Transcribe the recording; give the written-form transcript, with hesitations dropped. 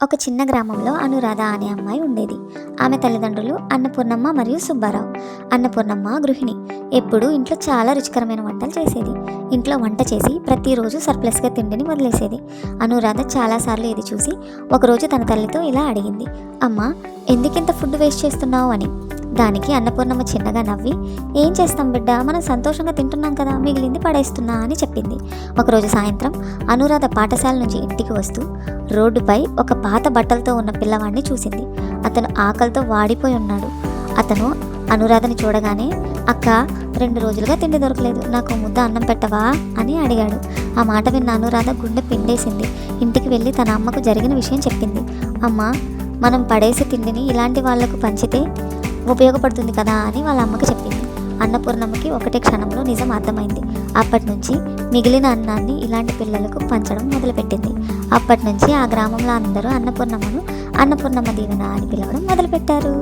ఒక చిన్న గ్రామంలో అనురాధ అనే అమ్మాయి ఉండేది. ఆమె తల్లిదండ్రులు అన్నపూర్ణమ్మ మరియు సుబ్బారావు. అన్నపూర్ణమ్మ గృహిణి. ఎప్పుడూ ఇంట్లో చాలా రుచికరమైన వంటలు చేసేది. ఇంట్లో వంట చేసి ప్రతిరోజు సర్ప్లస్గా తిండిని వదిలేసేది. అనురాధ చాలాసార్లు ఇది చూసి ఒకరోజు తన తల్లితో ఇలా అడిగింది, అమ్మా, ఎందుకింత ఫుడ్ వేస్ట్ చేస్తున్నావు అని. దానికి అన్నపూర్ణమ్మ చిన్నగా నవ్వి, ఏం చేస్తాం బిడ్డ, మనం సంతోషంగా తింటున్నాం కదా, మిగిలింది పడేస్తున్నా అని చెప్పింది. ఒకరోజు సాయంత్రం అనురాధ పాఠశాల నుంచి ఇంటికి వస్తూ రోడ్డుపై ఒక పాత బట్టలతో ఉన్న పిల్లవాడిని చూసింది. అతను ఆకలితో వాడిపోయి ఉన్నాడు. అతను అనురాధని చూడగానే, అక్క, 2 రోజులుగా తిండి దొరకలేదు, నాకు ముద్ద అన్నం పెట్టవా అని అడిగాడు. ఆ మాట విన్న అనురాధ గుండె పిండేసింది. ఇంటికి వెళ్ళి తన అమ్మకు జరిగిన విషయం చెప్పింది. అమ్మ, మనం పడేసి తిండిని ఇలాంటి వాళ్లకు పంచితే ఉపయోగపడుతుంది కదా అని వాళ్ళ అమ్మకి చెప్పింది. అన్నపూర్ణమ్మకి ఒకటే క్షణంలో నిజం అర్థమైంది. అప్పటి నుంచి మిగిలిన అన్నాన్ని ఇలాంటి పిల్లలకు పంచడం మొదలుపెట్టింది. అప్పటి నుంచి ఆ గ్రామంలో అందరూ అన్నపూర్ణమ్మను అన్నపూర్ణమ్మ దీవెన అని పిలవడం మొదలుపెట్టారు.